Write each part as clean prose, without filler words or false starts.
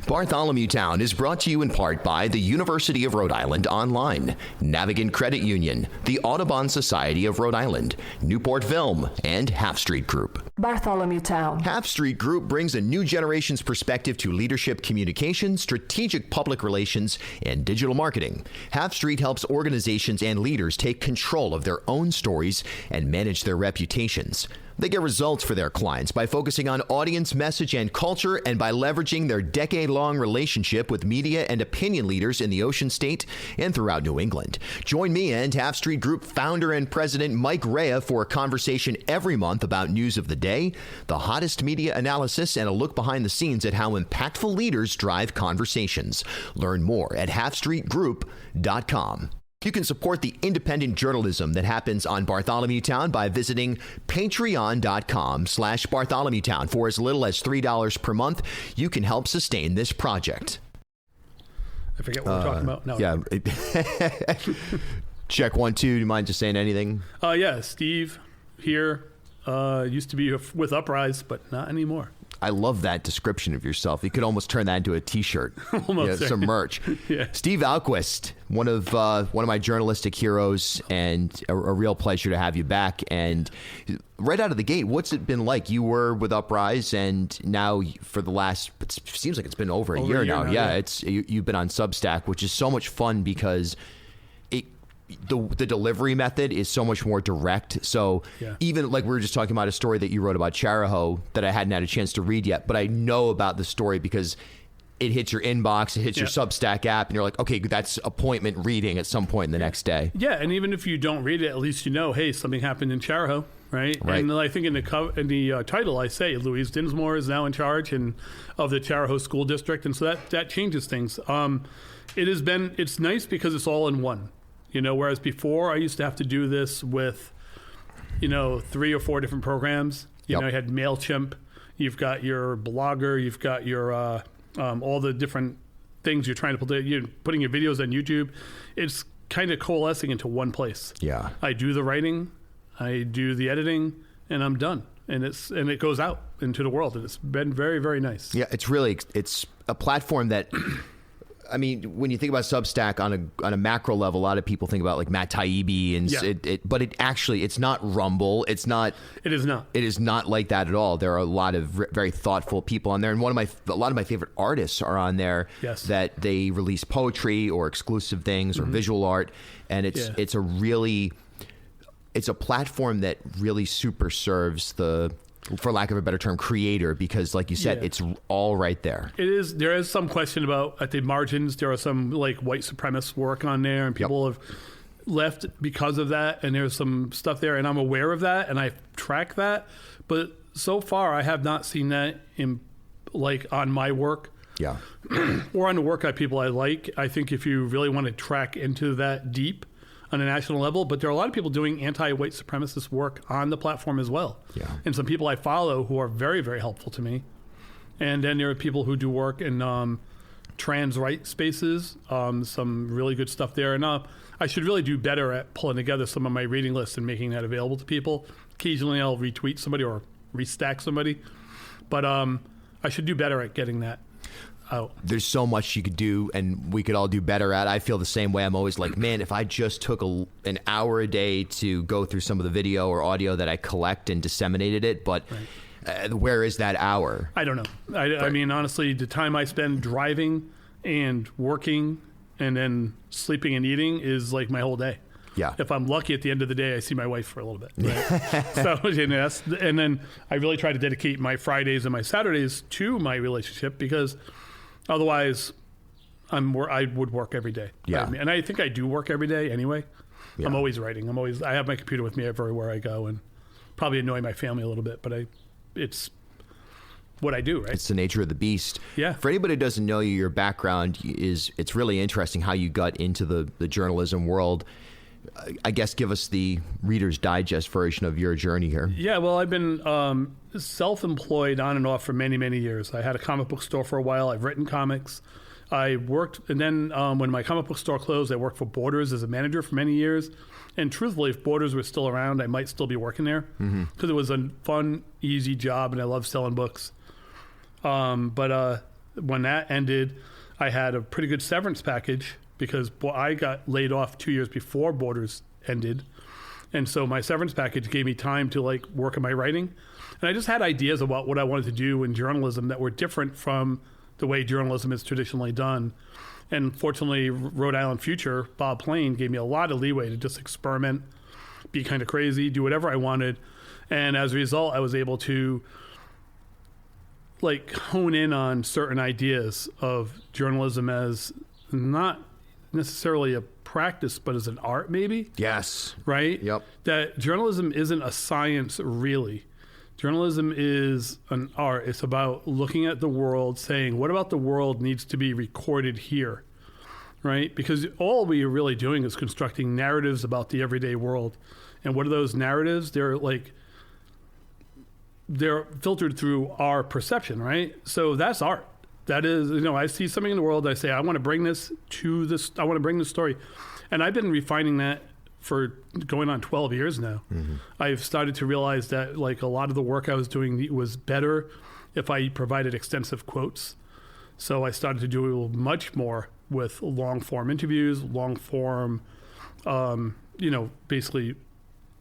Bartholomew Town is brought to you in part by the University of Rhode Island Online, Navigant Credit Union, the Audubon Society of Rhode Island, Newport Film, and Half Street Group. Bartholomew Town. Half Street Group brings a new generation's perspective to leadership communication, strategic public relations, and digital marketing. Half Street helps organizations and leaders take control of their own stories and manage their reputations. They get results for their clients by focusing on audience message and culture and by leveraging their decade-long relationship with media and opinion leaders in the Ocean State and throughout New England. Join me and Half Street Group founder and president Mike Rea for a conversation every month about news of the day, the hottest media analysis, and a look behind the scenes at how impactful leaders drive conversations. Learn more at halfstreetgroup.com. You can support the independent journalism that happens on Bartholomew Town by visiting patreon.com/Bartholomew Town. For as little as $3 per month, you can help sustain this project. I forget what we're talking about. No. Yeah. Check 1, 2. Do you mind just saying anything? Yeah, Steve here. Used to be with Uprise, but not anymore. I love that description of yourself. You could almost turn that into a T-shirt, almost, some merch. Yeah. Steve Ahlquist, one of my journalistic heroes, and a real pleasure to have you back. And right out of the gate, what's it been like? You were with Uprise, and now for the last, it seems like it's been over a year now. Yeah, you've been on Substack, which is so much fun because the delivery method is so much more direct. So even like we were just talking about a story that you wrote about Charahoe that I hadn't had a chance to read yet, but I know about the story because it hits your inbox, it hits your Substack app, and you're like, okay, that's appointment reading at some point in the next day. Yeah, and even if you don't read it, at least you know, hey, something happened in Charahoe, right? And I think in the title I say Louise Dinsmore is now in charge of the Charahoe School District, and so that changes things. It's nice because it's all in one. Whereas before I used to have to do this with, 3 or 4 different programs. You had MailChimp, you've got your Blogger, you've got your all the different things you're trying to put. You're putting your videos on YouTube. It's kind of coalescing into one place. Yeah, I do the writing, I do the editing, and I'm done. And it goes out into the world, and it's been very, very nice. Yeah, it's a platform that. I mean, when you think about Substack on a macro level, a lot of people think about like Matt Taibbi and but it's not Rumble. It is not. It is not like that at all. There are a lot of very thoughtful people on there, and a lot of my favorite artists are on there. Yes. That they release poetry or exclusive things or visual art, and it's a platform that really super serves the, for lack of a better term, creator, because like you said, it's all right there. It is. There is some question about at the margins. There are some like white supremacist work on there, and people have left because of that. And there's some stuff there, and I'm aware of that, and I track that. But so far, I have not seen that on my work. Yeah. Or on the work of people I like. I think if you really want to track into that deep on a national level, but there are a lot of people doing anti-white supremacist work on the platform as well. Yeah. And some people I follow who are very, very helpful to me. And then there are people who do work in trans right spaces, some really good stuff there. And I should really do better at pulling together some of my reading lists and making that available to people. Occasionally I'll retweet somebody or restack somebody, but I should do better at getting that out. There's so much you could do, and we could all do better at. I feel the same way. I'm always like, man, if I just took an hour a day to go through some of the video or audio that I collect and disseminated it, but where is that hour? I don't know. I mean, honestly, the time I spend driving and working and then sleeping and eating is like my whole day. Yeah. If I'm lucky, at the end of the day, I see my wife for a little bit. Right? And then I really try to dedicate my Fridays and my Saturdays to my relationship, because otherwise I would work every day. Yeah. And I think I do work every day anyway. Yeah. I'm always writing. I have my computer with me everywhere I go, and probably annoy my family a little bit, but it's what I do, right? It's the nature of the beast. Yeah. For anybody who doesn't know you, your background it's really interesting how you got into the journalism world. I guess give us the Reader's Digest version of your journey here. Yeah, well, I've been self-employed on and off for many, many years. I had a comic book store for a while. I've written comics. I worked, and then when my comic book store closed, I worked for Borders as a manager for many years. And truthfully, if Borders were still around, I might still be working there, because it was a fun, easy job, and I love selling books. But when that ended, I had a pretty good severance package because I got laid off 2 years before Borders ended. And so my severance package gave me time to like work on my writing. And I just had ideas about what I wanted to do in journalism that were different from the way journalism is traditionally done. And fortunately, Rhode Island Future, Bob Plain, gave me a lot of leeway to just experiment, be kind of crazy, do whatever I wanted. And as a result, I was able to like hone in on certain ideas of journalism as not necessarily a practice, but as an art maybe. Yes. Right? Yep. That journalism isn't a science really. Journalism is an art. It's about looking at the world, saying, what about the world needs to be recorded here? Right? Because all we are really doing is constructing narratives about the everyday world. And what are those narratives? They're filtered through our perception, right? So that's art. That is, I see something in the world, I say, I want to bring this to this, I want to bring this story. And I've been refining that for going on 12 years now. Mm-hmm. I've started to realize that like a lot of the work I was doing was better if I provided extensive quotes. So I started to do much more with long form interviews, long form, basically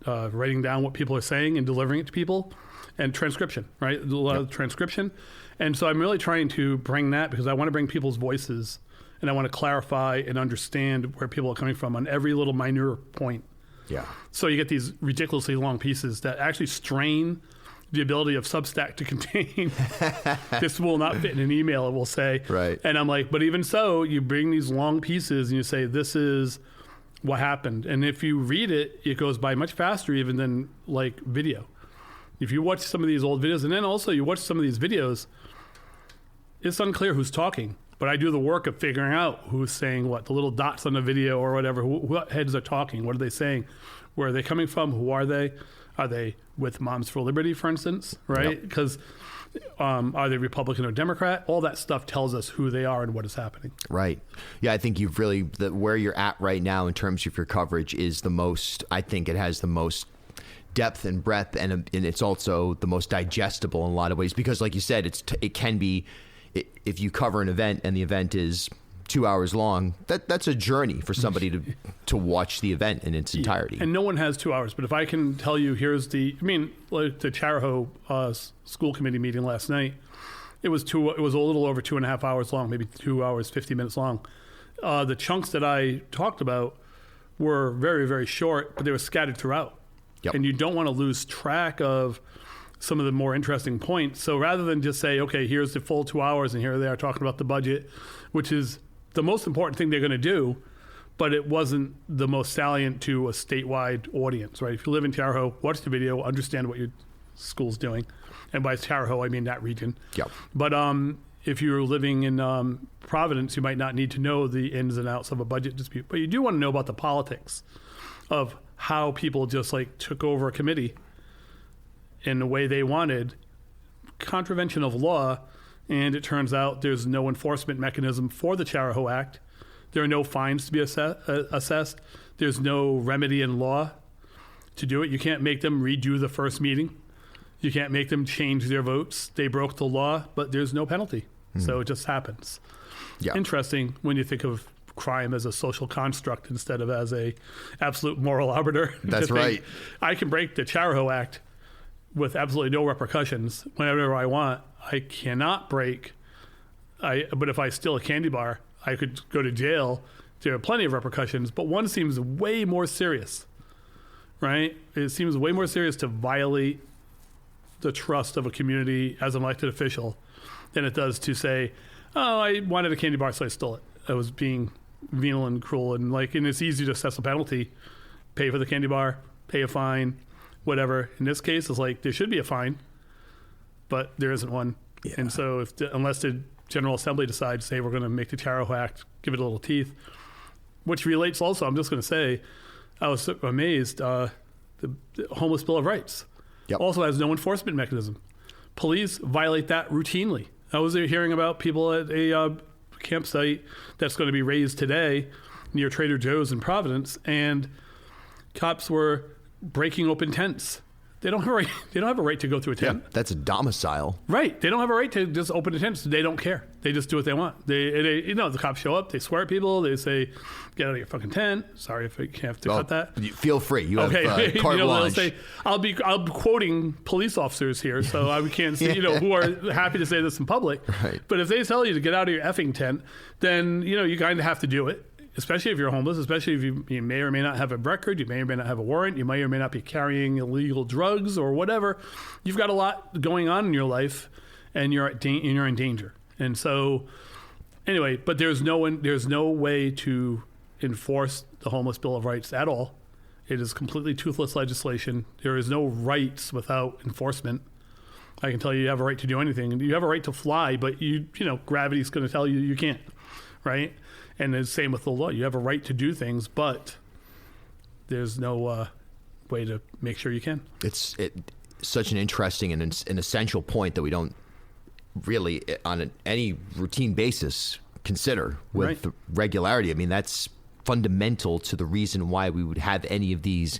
writing down what people are saying and delivering it to people, and transcription, right? A lot of transcription. And so I'm really trying to bring that because I want to bring people's voices and I want to clarify and understand where people are coming from on every little minor point. Yeah. So you get these ridiculously long pieces that actually strain the ability of Substack to contain. This will not fit in an email, it will say. Right. And I'm like, but even so, you bring these long pieces and you say, this is what happened. And if you read it, it goes by much faster even than like video. If you watch some of these old videos, and then also you watch some of these videos, it's unclear who's talking. But I do the work of figuring out who's saying what, the little dots on the video or whatever, what heads are talking, what are they saying, where are they coming from, who are they? Are they with Moms for Liberty, for instance, right? Because are they Republican or Democrat? All that stuff tells us who they are and what is happening. Right. Yeah, I think you've really, where you're at right now in terms of your coverage is the most, I think it has the most depth and breadth, and it's also the most digestible in a lot of ways because like you said, it can be, if you cover an event and the event is 2 hours long, that's a journey for somebody to watch the event in its entirety. And no one has 2 hours, but if I can tell you, like the Charahoe school committee meeting last night, it was a little over 2.5 hours long, maybe 2 hours, 50 minutes long. The chunks that I talked about were very, very short, but they were scattered throughout. Yep. And you don't want to lose track of some of the more interesting points. So rather than just say, okay, here's the full 2 hours and here they are talking about the budget, which is the most important thing they're going to do, but it wasn't the most salient to a statewide audience, right? If you live in Charahoe, watch the video, understand what your school's doing. And by Charahoe, I mean that region. Yep. But if you're living in Providence, you might not need to know the ins and outs of a budget dispute, but you do want to know about the politics of how people just like took over a committee in the way they wanted, contravention of law, and it turns out there's no enforcement mechanism for the Charahoe Act. There are no fines to be assessed. There's no remedy in law to do it. You can't make them redo the first meeting. You can't make them change their votes. They broke the law, but there's no penalty. So it just happens. Yeah. Interesting when you think of crime as a social construct instead of as a absolute moral arbiter. That's right. I can break the Charahoe Act with absolutely no repercussions whenever I want. I cannot break, but if I steal a candy bar, I could go to jail. There are plenty of repercussions, but one seems way more serious, right? It seems way more serious to violate the trust of a community as an elected official than it does to say, oh, I wanted a candy bar, so I stole it. I was being venal and cruel, and it's easy to assess a penalty, pay for the candy bar, pay a fine, whatever. In this case, it's like there should be a fine, but there isn't one. Yeah. And so unless the General Assembly decides, say, we're going to make the Charahoe Act, give it a little teeth, which relates also, I'm just going to say, I was so amazed, the Homeless Bill of Rights also has no enforcement mechanism. Police violate that routinely. I was hearing about people at a campsite that's going to be raised today near Trader Joe's in Providence, and cops were breaking open tents They don't have a right. They don't have a right to go through a tent. Yeah, that's a domicile. Right. They don't have a right to just open a tent. So they don't care. They just do what they want. They the cops show up. They swear at people. They say, "Get out of your fucking tent." Sorry if I have to cut that. Feel free. You have carte blanche. Say, I'll be quoting police officers here, so we can't see who are happy to say this in public. Right. But if they tell you to get out of your effing tent, then you kind of have to do it. Especially if you're homeless, especially if you may or may not have a record, you may or may not have a warrant, you may or may not be carrying illegal drugs or whatever. You've got a lot going on in your life, and you're in danger. And so, anyway, but there's no way to enforce the Homeless Bill of Rights at all. It is completely toothless legislation. There is no rights without enforcement. I can tell you have a right to do anything. You have a right to fly, but gravity's going to tell you you can't, right? And the same with the law. You have a right to do things, but there's no way to make sure you can. It's such an interesting and an essential point that we don't really, on any routine basis, consider with regularity. I mean, that's fundamental to the reason why we would have any of these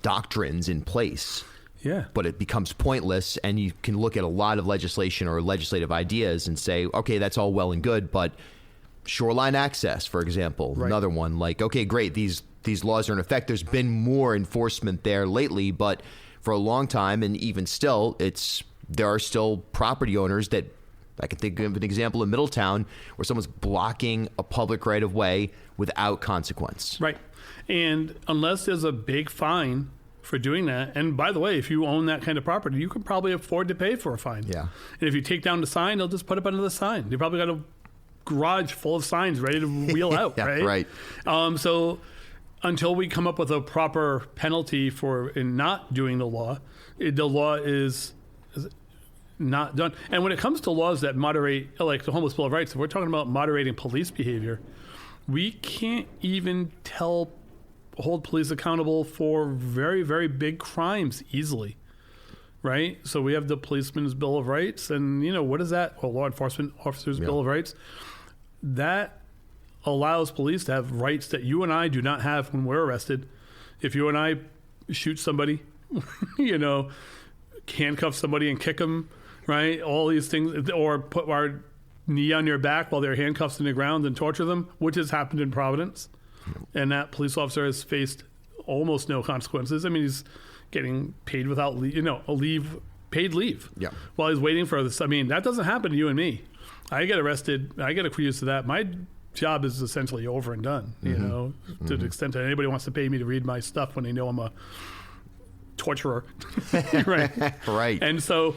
doctrines in place. Yeah. But it becomes pointless, and you can look at a lot of legislation or legislative ideas and say, okay, that's all well and good, but shoreline access, for example, another one. Like, okay, great, these laws are in effect. There's been more enforcement there lately, but for a long time, and even still, there are still property owners that, I can think of an example in Middletown where someone's blocking a public right of way without consequence. Right. And unless there's a big fine for doing that, and by the way, if you own that kind of property, you can probably afford to pay for a fine. Yeah. And if you take down the sign, they'll just put up another sign. You probably got a garage full of signs ready to wheel out, yeah, right? So until we come up with a proper penalty for in not doing the law is not done. And when it comes to laws that moderate, like the Homeless Bill of Rights, if we're talking about moderating police behavior, we can't even hold police accountable for very, very big crimes easily. Right? So we have the Policeman's Bill of Rights, and what is that? Well, Law Enforcement Officers' Bill of Rights. That allows police to have rights that you and I do not have when we're arrested. If you and I shoot somebody, handcuff somebody and kick them, right? All these things, or put our knee on your back while they're handcuffed in the ground and torture them, which has happened in Providence. And that police officer has faced almost no consequences. I mean, he's getting paid without paid leave. Yeah. While he's waiting for this. I mean, that doesn't happen to you and me. I get arrested. I get accused of that. My job is essentially over and done. To the extent that anybody wants to pay me to read my stuff when they know I'm a torturer, right? Right. And so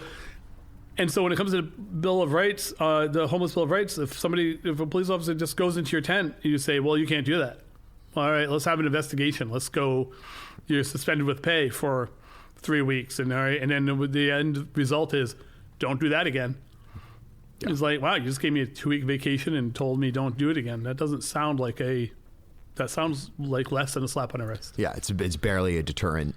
when it comes to the Bill of Rights, the Homeless Bill of Rights, if a police officer just goes into your tent, you say, well, you can't do that. All right, let's have an investigation. Let's go. You're suspended with pay for 3 weeks, and then the end result is, don't do that again. Yeah. It's like, wow, you just gave me a 2-week vacation and told me don't do it again. That doesn't sound like that sounds like less than a slap on the wrist. Yeah, it's barely a deterrent.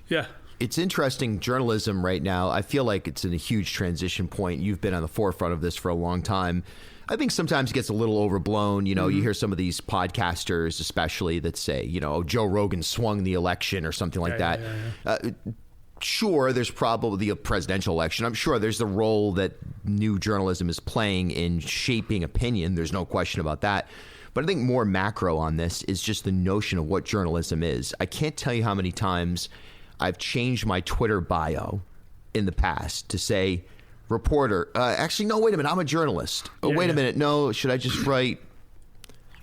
Yeah. It's interesting, journalism right now, I feel like it's in a huge transition point. You've been on the forefront of this for a long time. I think sometimes it gets a little overblown. You hear some of these podcasters, especially, that say, Joe Rogan swung the election or something like that. Yeah. Sure, there's probably the presidential election. I'm sure there's the role that new journalism is playing in shaping opinion. There's no question about that. But I think more macro on this is just the notion of what journalism is. I can't tell you how many times I've changed my Twitter bio in the past to say, reporter. Actually, no, wait a minute. I'm a journalist. Wait a minute. No, should I just write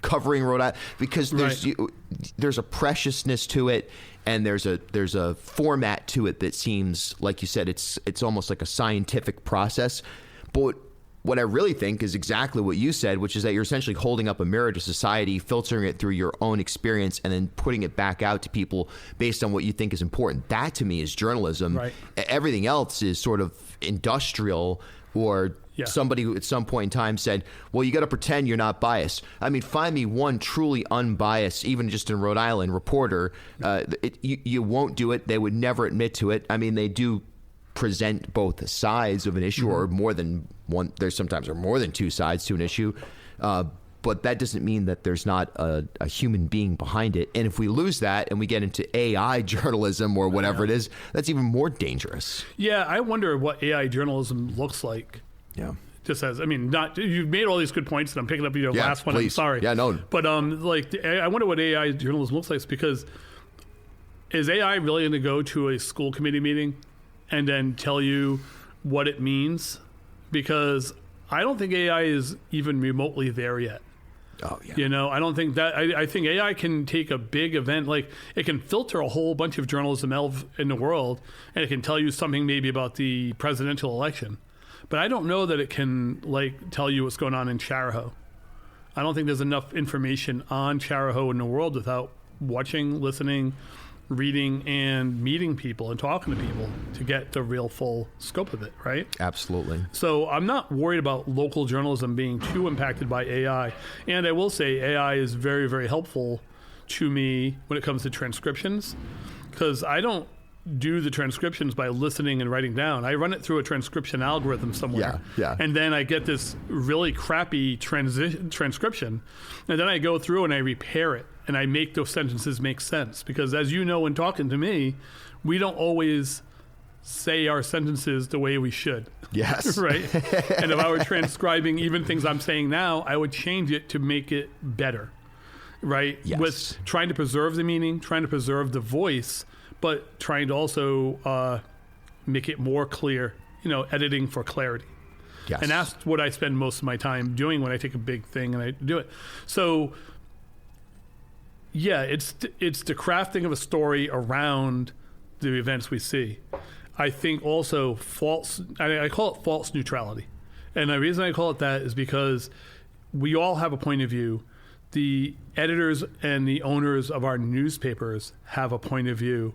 covering Rhode Island? Because there's a preciousness to it, and there's a format to it that seems, like you said, it's almost like a scientific process. But what I really think is exactly what you said, which is that you're essentially holding up a mirror to society, filtering it through your own experience, and then putting it back out to people based on what you think is important. That, to me, is journalism. Right. Everything else is sort of industrial, or somebody who at some point in time said, well, you got to pretend you're not biased. I mean, find me one truly unbiased, even just in Rhode Island, reporter. You won't do it. They would never admit to it. I mean, they do present both sides of an issue, or more than one. There's sometimes more than two sides to an issue. but that doesn't mean that there's not a human being behind it. And if we lose that and we get into AI journalism or whatever it is, that's even more dangerous. Yeah, I wonder what AI journalism looks like. Yeah. Just as, I mean, not, you've made all these good points, and I'm picking up your last one. Please. I'm sorry. Yeah, no. But I wonder what AI journalism looks like, because is AI really going to go to a school committee meeting and then tell you what it means? Because I don't think AI is even remotely there yet. Oh, yeah. You know, I don't think that, I think AI can take a big event, like it can filter a whole bunch of journalism in the world, and it can tell you something maybe about the presidential election. But I don't know that it can, like, tell you what's going on in Charahoe. I don't think there's enough information on Charahoe in the world without watching, listening, reading, and meeting people and talking to people to get the real full scope of it, right? Absolutely. So I'm not worried about local journalism being too impacted by AI. And I will say AI is very, very helpful to me when it comes to transcriptions, because I don't do the transcriptions by listening and writing down. I run it through a transcription algorithm somewhere. Yeah. And then I get this really crappy transcription. And then I go through and I repair it. And I make those sentences make sense. Because as you know, when talking to me, we don't always say our sentences the way we should. Yes. Right? And if I were transcribing even things I'm saying now, I would change it to make it better. Right? Yes. With trying to preserve the meaning, trying to preserve the voice, but trying to also make it more clear, you know, editing for clarity. Yes. And that's what I spend most of my time doing when I take a big thing and I do it. So, yeah, it's the crafting of a story around the events we see. I think also I call it false neutrality. And the reason I call it that is because we all have a point of view. The editors and the owners of our newspapers have a point of view.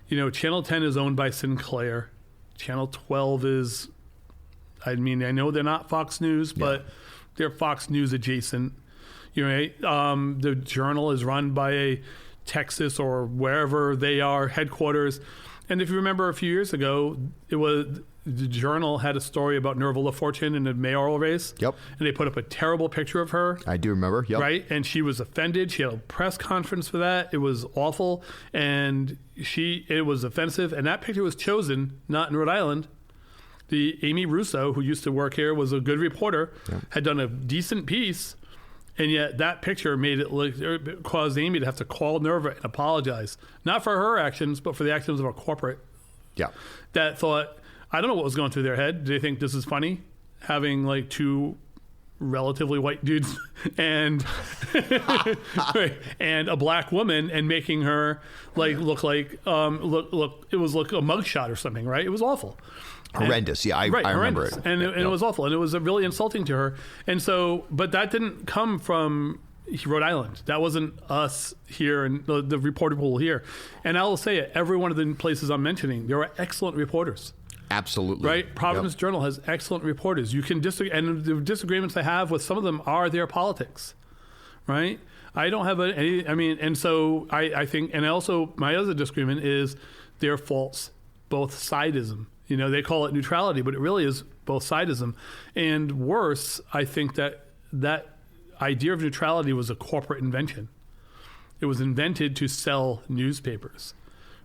You know, Channel 10 is owned by Sinclair. Channel 12 is, I mean, I know they're not Fox News, but they're Fox News adjacent. You know, right? The Journal is run by a Texas or wherever they are headquarters. And if you remember a few years ago, the Journal had a story about Nerval LaFortune in the mayoral race. Yep. And they put up a terrible picture of her. I do remember. Yep. Right? And she was offended. She had a press conference for that. It was awful. And it was offensive. And that picture was chosen not in Rhode Island. The Amy Russo, who used to work here, was a good reporter, had done a decent piece. And yet that picture caused Amy to have to call Nerva and apologize. Not for her actions, but for the actions of a corporate. Yeah. That thought, I don't know what was going through their head. Did they think this is funny? Having like two relatively white dudes and and a black woman and making her like look like it was like a mugshot or something, right? It was awful. Horrendous. I remember it. And it was awful. And it was really insulting to her. And so, but that didn't come from Rhode Island. That wasn't us here and the reporter pool here. And I will say it, every one of the places I'm mentioning, there are excellent reporters. Absolutely. Right? Providence Journal has excellent reporters. You can disagree, and the disagreements I have with some of them are their politics. Right? I don't have and so I think, and also my other disagreement is their false both-sidism. You know, they call it neutrality, but it really is both-sidism. And worse, I think that idea of neutrality was a corporate invention. It was invented to sell newspapers,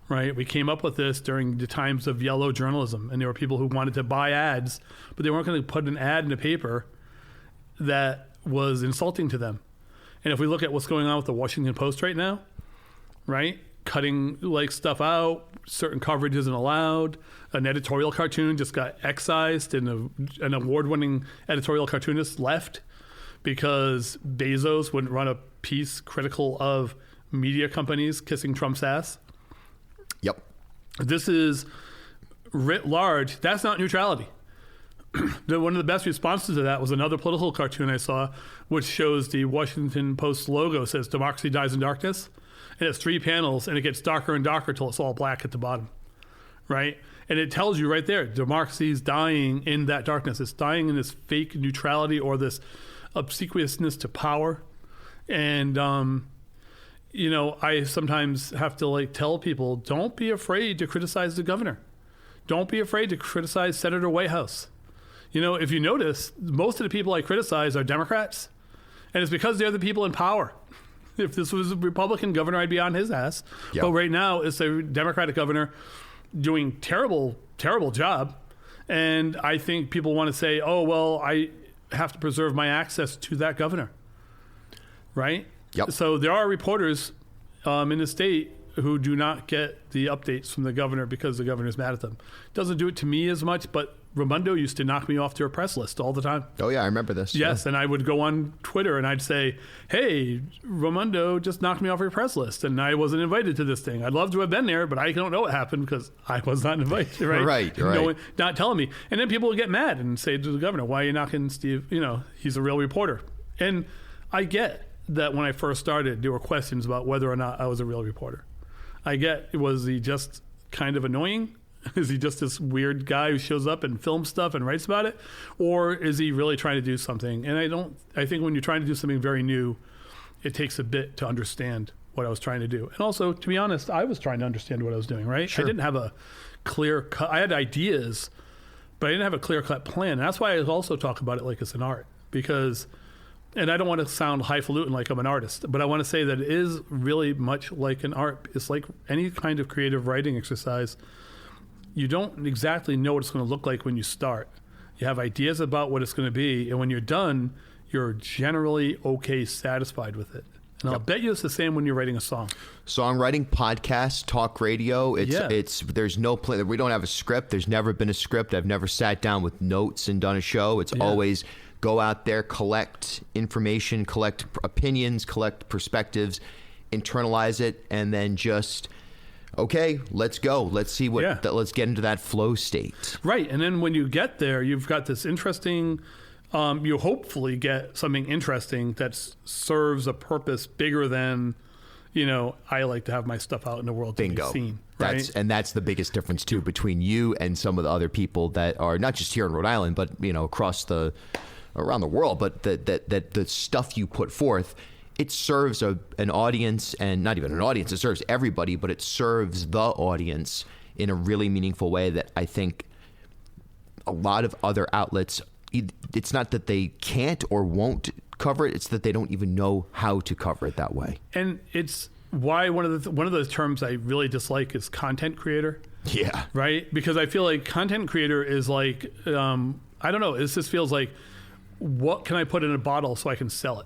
right? We came up with this during the times of yellow journalism, and there were people who wanted to buy ads, but they weren't going to put an ad in a paper that was insulting to them. And if we look at what's going on with the Washington Post right now, right? Cutting like stuff out, certain coverage isn't allowed. An editorial cartoon just got excised, and an award-winning editorial cartoonist left because Bezos wouldn't run a piece critical of media companies kissing Trump's ass. Yep. This is writ large. That's not neutrality. One of the best responses to that was another political cartoon I saw, which shows the Washington Post logo says "Democracy dies in darkness." And it's 3 panels, and it gets darker and darker till it's all black at the bottom, right? And it tells you right there, democracy is dying in that darkness. It's dying in this fake neutrality or this obsequiousness to power. And, you know, I sometimes have to like tell people, don't be afraid to criticize the governor. Don't be afraid to criticize Senator Whitehouse. You know, if you notice, most of the people I criticize are Democrats. And it's because they're the people in power. If this was a Republican governor, I'd be on his ass. Yep. But right now, it's a Democratic governor doing terrible, terrible job. And I think people want to say, oh, well, I have to preserve my access to that governor. Right? Yep. So there are reporters in the state who do not get the updates from the governor because the governor's mad at them. Doesn't do it to me as much, but Raimondo used to knock me off their press list all the time. Oh, yeah, I remember this. Yes, and I would go on Twitter and I'd say, hey, Raimondo just knocked me off your press list and I wasn't invited to this thing. I'd love to have been there, but I don't know what happened because I was not invited, right? Right. No one, not telling me. And then people would get mad and say to the governor, why are you knocking Steve? He's a real reporter. And I get that when I first started, there were questions about whether or not I was a real reporter. I get, was he just kind of annoying? Is he just this weird guy who shows up and films stuff and writes about it? Or is he really trying to do something? And I think when you're trying to do something very new, it takes a bit to understand what I was trying to do. And also, to be honest, I was trying to understand what I was doing, right? Sure. I didn't have a clear cut. I had ideas, but I didn't have a clear cut plan. And that's why I also talk about it like it's an art. Because, and I don't want to sound highfalutin like I'm an artist, but I want to say that it is really much like an art. It's like any kind of creative writing exercise. You don't exactly know what it's going to look like when you start. You have ideas about what it's going to be, and when you're done, you're generally okay, satisfied with it. And I'll bet you it's the same when you're writing a song. Songwriting, podcast, talk radio. There's no plan. We don't have a script. There's never been a script. I've never sat down with notes and done a show. It's always go out there, collect information, collect opinions, collect perspectives, internalize it, and then just... okay, let's go. Let's see let's get into that flow state. Right. And then when you get there, you've got this interesting, you hopefully get something interesting that serves a purpose bigger than, I like to have my stuff out in the world to be seen. Right? That's the biggest difference too between you and some of the other people that are not just here in Rhode Island, but, around the world, but that the stuff you put forth, it serves an audience, and not even an audience, it serves everybody, but it serves the audience in a really meaningful way that I think a lot of other outlets, it's not that they can't or won't cover it, it's that they don't even know how to cover it that way. And it's why one of those terms I really dislike is content creator. Yeah. Right? Because I feel like content creator is like, I don't know, it just feels like, what can I put in a bottle so I can sell it?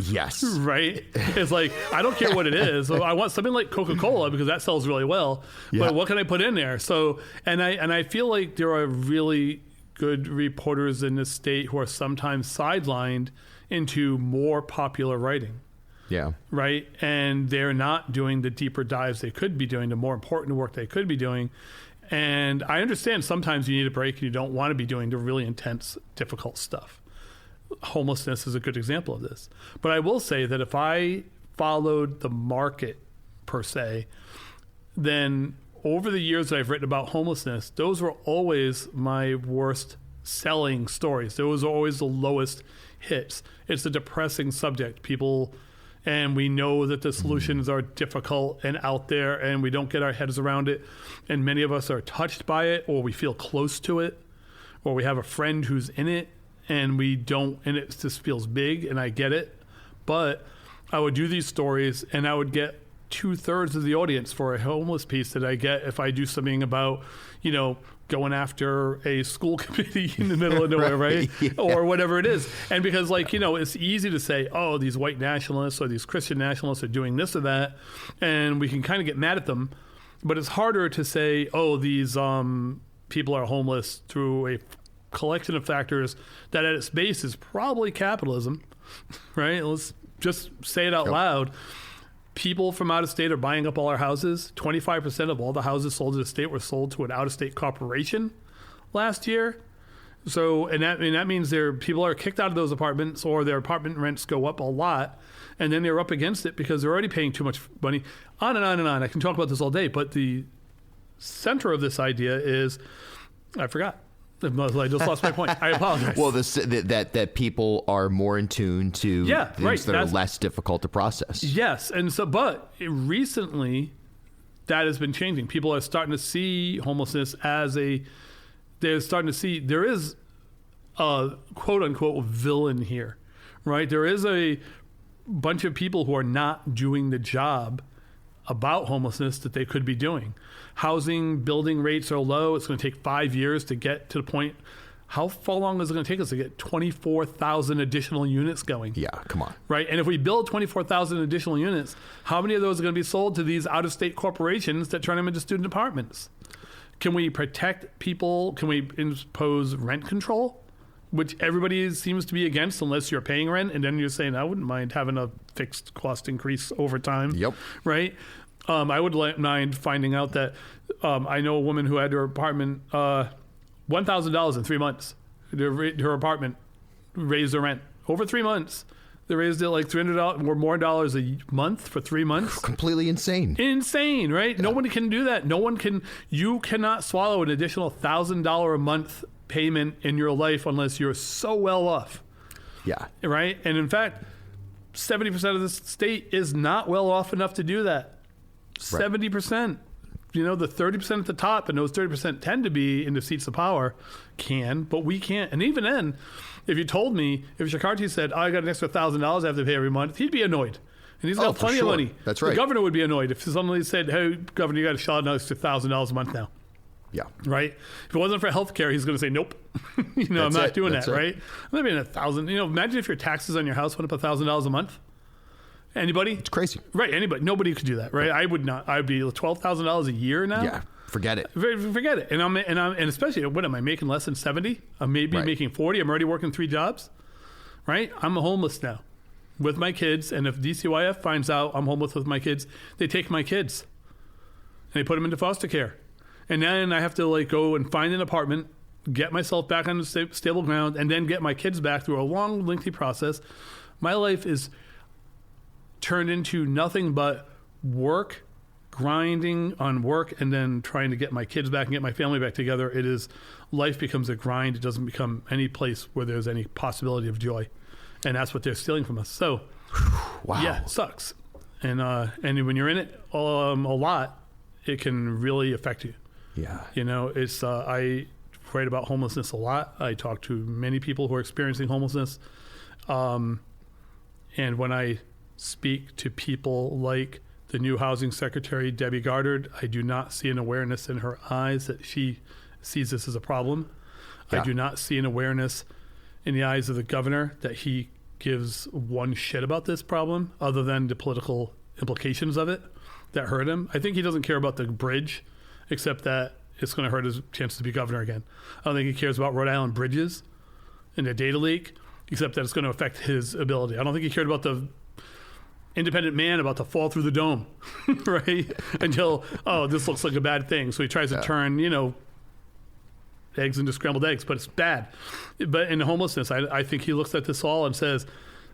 Yes. Right? It's like, I don't care what it is. I want something like Coca-Cola because that sells really well. Yeah. But what can I put in there? So, and I feel like there are really good reporters in this state who are sometimes sidelined into more popular writing. Yeah. Right? And they're not doing the deeper dives they could be doing, the more important work they could be doing. And I understand sometimes you need a break and you don't want to be doing the really intense, difficult stuff. Homelessness is a good example of this. But I will say that if I followed the market per se, then over the years that I've written about homelessness, those were always my worst selling stories. Those are always the lowest hits. It's a depressing subject. And we know that the solutions are difficult and out there and we don't get our heads around it. And many of us are touched by it, or we feel close to it, or we have a friend who's in it. And we don't, and it just feels big, and I get it. But I would do these stories, and I would get 2/3 of the audience for a homeless piece that I get if I do something about, going after a school committee in the middle of nowhere, right? Yeah. Or whatever it is. And because, it's easy to say, oh, these white nationalists or these Christian nationalists are doing this or that, and we can kind of get mad at them. But it's harder to say, oh, these people are homeless through a collection of factors that at its base is probably capitalism, right? Let's just say it out loud. People from out of state are buying up all our houses. 25% of all the houses sold in the state were sold to an out-of-state corporation last year. So, and that means people are kicked out of those apartments, or their apartment rents go up a lot, and then they're up against it because they're already paying too much money. On and on and on. I can talk about this all day, but the center of this idea is, I forgot. I just lost my point. I apologize. Well, that people are more in tune to things that are less difficult to process. Yes, and so, but recently, that has been changing. People are starting to see homelessness as they're starting to see there is a quote unquote villain here, right? There is a bunch of people who are not doing the job about homelessness that they could be doing. Housing, building rates are low. It's going to take 5 years to get to the point. How far long is it going to take us to get 24,000 additional units going? Yeah, come on. Right? And if we build 24,000 additional units, how many of those are going to be sold to these out-of-state corporations that turn them into student apartments? Can we protect people? Can we impose rent control, which everybody seems to be against unless you're paying rent? And then you're saying, I wouldn't mind having a fixed cost increase over time. Yep. Right? I would mind finding out that I know a woman who had her apartment $1,000 in 3 months. Her apartment raised the rent over 3 months. They raised it like $300 or more dollars a month for 3 months. Completely insane. Insane, right? Yeah. No one can do that. You cannot swallow an additional $1,000 a month payment in your life unless you're so well off. Yeah. Right? And in fact, 70% of the state is not well off enough to do that. 70%. You know, the 30% at the top, and those 30% tend to be in the seats of power, but we can't. And even then, if you told me, if Shekarchi said, I got an extra $1,000 I have to pay every month, he'd be annoyed. And he's got plenty of money. That's right. The governor would be annoyed if somebody said, hey, governor, you got to shell out an extra $1,000 a month now. Yeah. Right? If it wasn't for health care, he's going to say, nope. I'm not doing that, right? I'm not paying $1,000. Imagine if your taxes on your house went up $1,000 a month. Anybody? It's crazy. Right. Anybody. Nobody could do that. Right. I would not. I'd be $12,000 a year now. Yeah. Forget it. Forget it. And especially, what am I making, less than 70? I'm maybe making 40. I'm already working 3 jobs. Right. I'm homeless now with my kids. And if DCYF finds out I'm homeless with my kids, they take my kids and they put them into foster care. And then I have to go and find an apartment, get myself back on the stable ground, and then get my kids back through a long, lengthy process. My life is turned into nothing but work, grinding on work, and then trying to get my kids back and get my family back together. Life becomes a grind. It doesn't become any place where there's any possibility of joy. And that's what they're stealing from us. So, wow. Yeah, it sucks. And when you're in it a lot, it can really affect you. Yeah. I write about homelessness a lot. I talk to many people who are experiencing homelessness. And when I speak to people like the new housing secretary, Debbie Goddard, I do not see an awareness in her eyes that she sees this as a problem. Yeah. I do not see an awareness in the eyes of the governor that he gives one shit about this problem other than the political implications of it that hurt him. I think he doesn't care about the bridge, except that it's going to hurt his chance to be governor again. I don't think he cares about Rhode Island bridges and the data leak, except that it's going to affect his ability. I don't think he cared about the independent man about to fall through the dome, right? Until, this looks like a bad thing. So he tries to turn, eggs into scrambled eggs, but it's bad. But in homelessness, I think he looks at this all and says,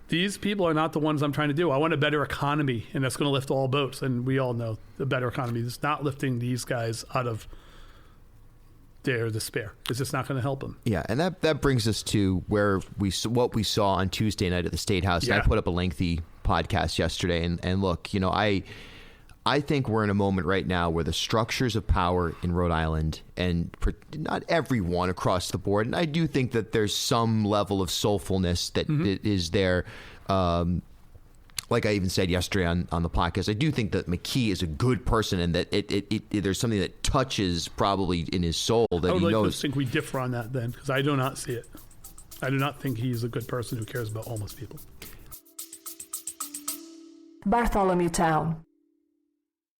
these people are not the ones I'm trying to do. I want a better economy, and that's going to lift all boats. And we all know the better economy is not lifting these guys out of their despair. It's just not going to help them. Yeah, and that brings us to what we saw on Tuesday night at the State House. Yeah. And I put up a lengthy podcast yesterday, and look, I think we're in a moment right now where the structures of power in Rhode Island, and not everyone across the board, and I do think that there's some level of soulfulness that is there. Like I even said yesterday on the podcast, I do think that McKee is a good person, and that there's something that touches probably in his soul that he knows. I would like to think we differ on that then, because I do not see it. I do not think he's a good person who cares about homeless people. Bartholomew Town.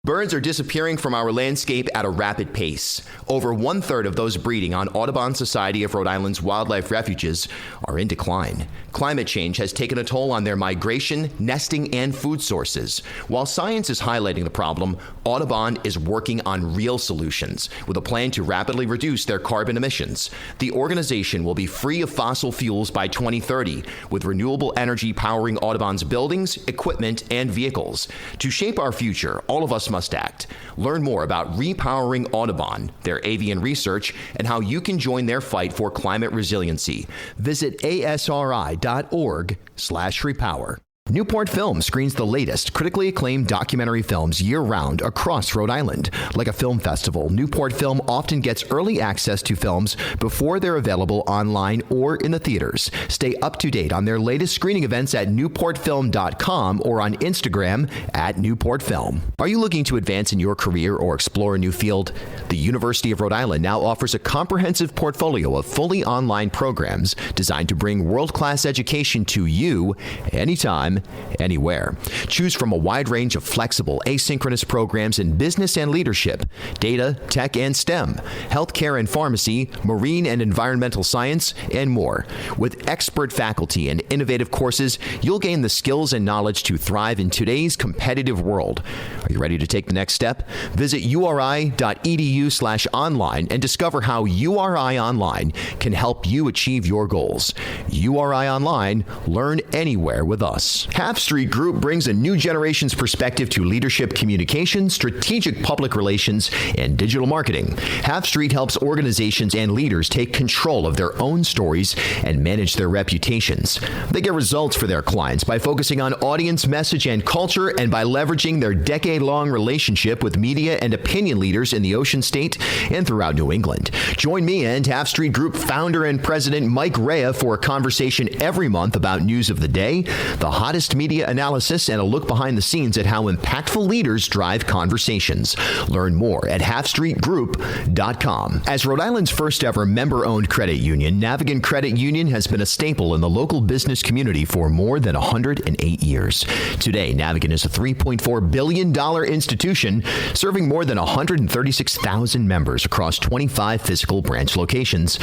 Birds are disappearing from our landscape at a rapid pace. Over 1/3 of those breeding on Audubon Society of Rhode Island's wildlife refuges are in decline. Climate change has taken a toll on their migration, nesting, and food sources. While science is highlighting the problem, Audubon is working on real solutions with a plan to rapidly reduce their carbon emissions. The organization will be free of fossil fuels by 2030, with renewable energy powering Audubon's buildings, equipment, and vehicles. To shape our future, all of us must act. Learn more about repowering Audubon, their avian research, and how you can join their fight for climate resiliency. Visit asri.org/repower. Newport Film screens the latest, critically acclaimed documentary films year-round across Rhode Island. Like a film festival, Newport Film often gets early access to films before they're available online or in the theaters. Stay up to date on their latest screening events at newportfilm.com or on Instagram at newportfilm. Are you looking to advance in your career or explore a new field? The University of Rhode Island now offers a comprehensive portfolio of fully online programs designed to bring world-class education to you anytime, anywhere. Choose from a wide range of flexible, asynchronous programs in business and leadership, data, tech and STEM, healthcare and pharmacy, marine and environmental science, and more. With expert faculty and innovative courses, you'll gain the skills and knowledge to thrive in today's competitive world. Are you ready to take the next step? Visit uri.edu/online and discover how URI Online can help you achieve your goals. URI Online, learn anywhere with us. Half Street Group brings a new generation's perspective to leadership communication, strategic public relations, and digital marketing. Half Street helps organizations and leaders take control of their own stories and manage their reputations. They get results for their clients by focusing on audience message and culture and by leveraging their decade-long relationship with media and opinion leaders in the Ocean State and throughout New England. Join me and Half Street Group founder and president Mike Rea for a conversation every month about news of the day, the hottest media analysis, and a look behind the scenes at how impactful leaders drive conversations. Learn more at halfstreetgroup.com. As Rhode Island's first ever member-owned credit union, Navigant Credit Union has been a staple in the local business community for more than 108 years. Today, Navigant is a $3.4 billion institution serving more than 136,000 members across 25 physical branch locations.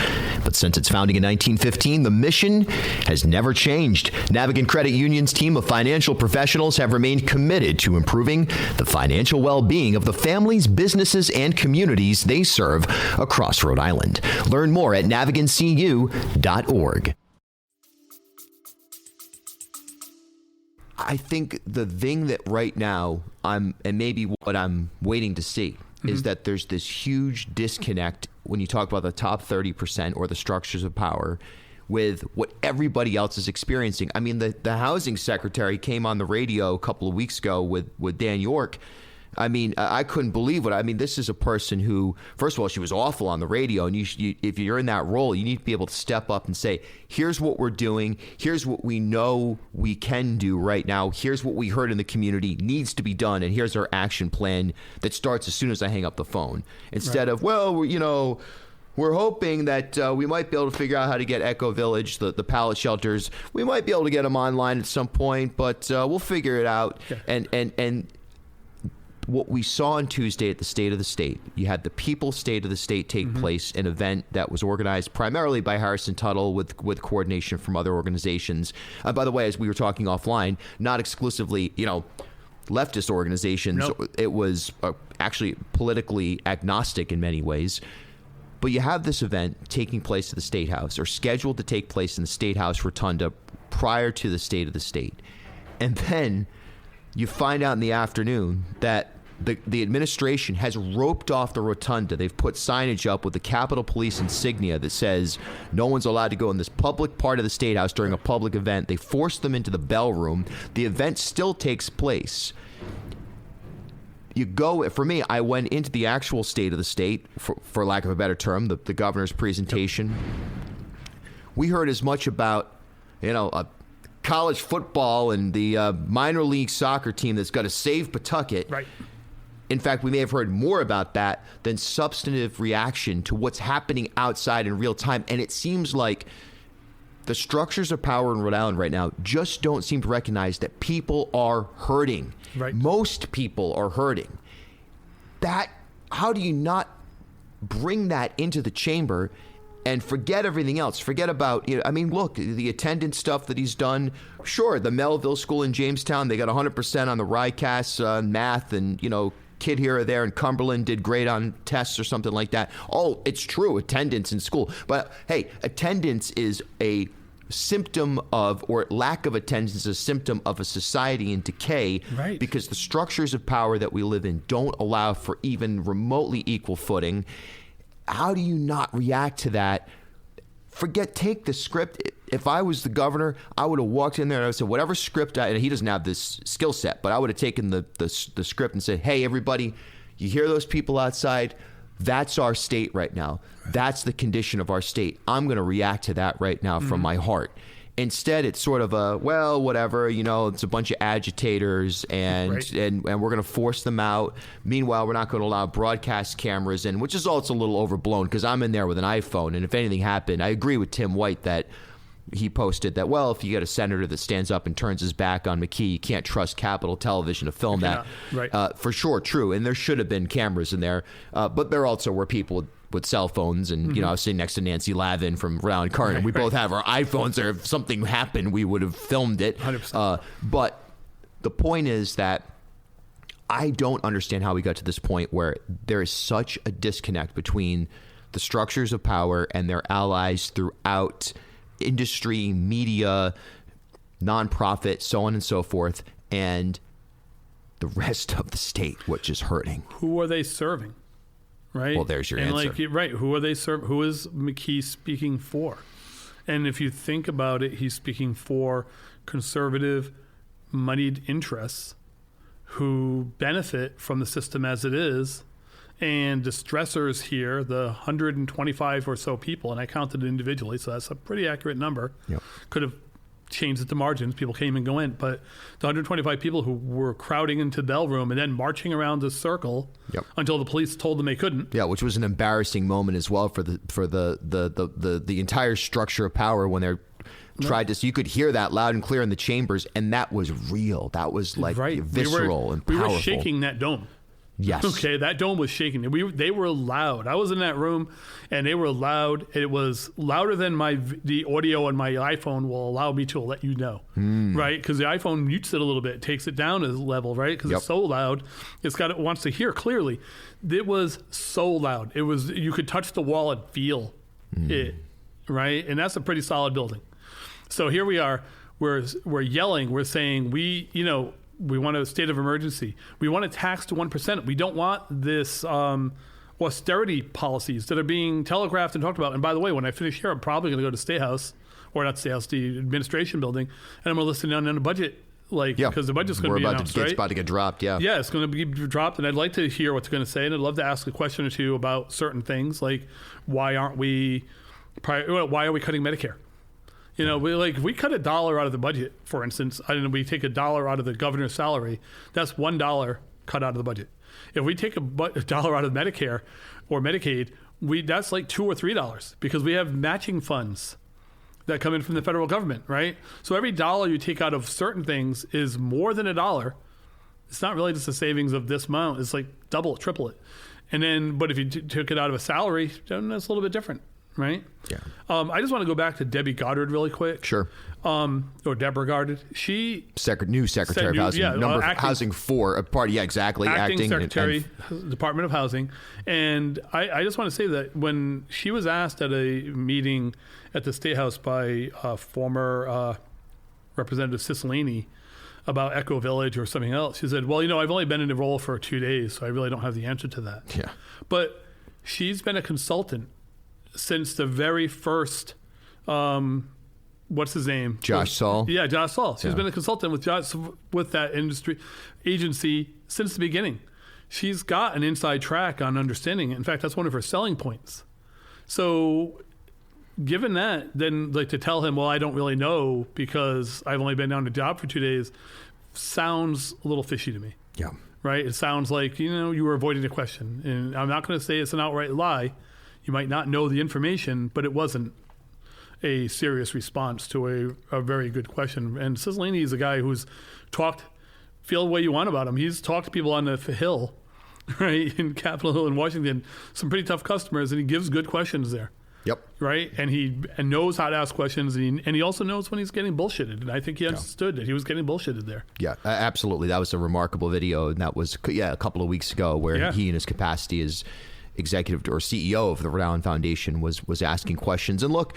But since its founding in 1915, the mission has never changed. Navigant Credit Union's team of financial professionals have remained committed to improving the financial well-being of the families, businesses, and communities they serve across Rhode Island. Learn more at navigantcu.org. I think the thing that right now and maybe what I'm waiting to see is that there's this huge disconnect when you talk about the top 30% or the structures of power with what everybody else is experiencing. I mean, the housing secretary came on the radio a couple of weeks ago with Dan York. I mean, I couldn't believe it. I mean, this is a person who, first of all, she was awful on the radio. And if you're in that role, you need to be able to step up and say, here's what we're doing. Here's what we know we can do right now. Here's what we heard in the community needs to be done. And here's our action plan that starts as soon as I hang up the phone. Instead of, well, you know, we're hoping that we might be able to figure out how to get Echo Village, the pallet shelters. We might be able to get them online at some point, but we'll figure it out. Yeah. And what we saw on Tuesday at the State of the State, you had the People's State of the State take place, an event that was organized primarily by Harrison Tuttle with coordination from other organizations. By the way, as we were talking offline, not exclusively, leftist organizations. Nope. It was actually politically agnostic in many ways. But you have this event taking place at the State House, or scheduled to take place in the State House Rotunda prior to the State of the State. And then you find out in the afternoon that the administration has roped off the rotunda. They've put signage up with the Capitol Police insignia that says no one's allowed to go in this public part of the State House during a public event. They forced them into the bell room. The event still takes place. For me, I went into the actual State of the State, for lack of a better term, the governor's presentation. Yep. We heard as much about, college football and the minor league soccer team that's got to save Pawtucket. Right. In fact, we may have heard more about that than substantive reaction to what's happening outside in real time. And it seems like the structures of power in Rhode Island right now just don't seem to recognize that people are hurting. Right. Most people are hurting. How do you not bring that into the chamber and forget everything else? Forget about, look, the attendance stuff that he's done. Sure, the Melville School in Jamestown, they got 100% on the RICAS math, and, kid here or there in Cumberland did great on tests or something like that. Oh, it's true, attendance in school. But, hey, attendance is a symptom of, or lack of attendance is a symptom of a society in decay. Right. Because the structures of power that we live in don't allow for even remotely equal footing. How do you not react to that take the script. If I was the governor, I would have walked in there and I would say, whatever script, and he doesn't have this skill set, but I would have taken the script and said, hey, everybody, you hear those people outside? That's our state right now. That's the condition of our state. I'm going to react to that right now from my heart. Instead, it's sort of a, well, whatever, it's a bunch of agitators and we're going to force them out. Meanwhile, we're not going to allow broadcast cameras in, which is also a little overblown because I'm in there with an iPhone. And if anything happened, I agree with Tim White that he posted that, well, if you get a senator that stands up and turns his back on McKee, you can't trust Capitol Television to film that. Right. For sure, true. And there should have been cameras in there. But there also were people with cell phones, and I was sitting next to Nancy Lavin from Rhode Island Current, and we both have our iPhones, or if something happened, we would have filmed it. 100%. But the point is that I don't understand how we got to this point where there is such a disconnect between the structures of power and their allies throughout industry, media, nonprofit, so on and so forth, and the rest of the state, which is hurting. Who are they serving? Right. Well, there's your answer. Who are they serving? Who is McKee speaking for? And if you think about it, he's speaking for conservative, moneyed interests who benefit from the system as it is. And the stressors here, the 125 or so people, and I counted it individually, so that's a pretty accurate number. Yep. Could have changed it to margins. People came and go in. But the 125 people who were crowding into the bellroom and then marching around the circle until the police told them they couldn't. Yeah, which was an embarrassing moment as well for the entire structure of power when they're tried to. So you could hear that loud and clear in the chambers, and that was real. That was like visceral and powerful. We were shaking that dome. Yes. Okay, that dome was shaking. They were loud. I was in that room, and they were loud. It was louder than the audio on my iPhone will allow me to let you know, right? Because the iPhone mutes it a little bit, takes it down a level, right? Because it's so loud, it wants to hear clearly. It was so loud. It was, you could touch the wall and feel it, right? And that's a pretty solid building. So here we are. We're yelling. We're saying we want a state of emergency. We want to tax to 1%. We don't want this austerity policies that are being telegraphed and talked about. And by the way, when I finish here, I'm probably going to go to State House, or not State House, the administration building, and I'm going to listen on the budget, because the budget's going to be announced, right? It's about to get dropped, yeah. Yeah, it's going to be dropped, and I'd like to hear what they're going to say, and I'd love to ask a question or two about certain things, like why are we cutting Medicare? We cut $1 out of the budget, for instance. We take $1 out of the governor's salary. That's $1 cut out of the budget. If we take $1 out of Medicare or Medicaid, that's like $2 or $3 because we have matching funds that come in from the federal government, right? So every $1 you take out of certain things is more than $1. It's not really just a savings of this amount. It's like double it, triple it. And then, but if you took it out of a salary, then that's a little bit different. Right? Yeah. I just want to go back to Debbie Goddard really quick. Sure. Or Deborah Goddard. She... New Secretary of Housing. Housing 4. Exactly. Acting Secretary, Department of Housing. And I just want to say that when she was asked at a meeting at the State House by former Representative Cicilline about Echo Village or something else, she said, well, I've only been in the role for 2 days, so I really don't have the answer to that. Yeah. But she's been a consultant since the very first, what's his name? Josh Saul. Yeah, Josh Saul. She's been a consultant with that industry agency since the beginning. She's got an inside track on understanding it. In fact, that's one of her selling points. So given that, then to tell him, well, I don't really know because I've only been on the job for 2 days, sounds a little fishy to me. Yeah. Right? It sounds like, you were avoiding the question. And I'm not going to say it's an outright lie. You might not know the information, but it wasn't a serious response to a very good question. And Cicilline is a guy who's feel the way you want about him. He's talked to people on the Hill, right, in Capitol Hill in Washington, some pretty tough customers, and he gives good questions there. Yep. Right? And he knows how to ask questions, and he also knows when he's getting bullshitted. And I think he understood that he was getting bullshitted there. Yeah, absolutely. That was a remarkable video, and that was, a couple of weeks ago where he in his capacity is executive or CEO of the Rhode Island Foundation was asking questions. And look,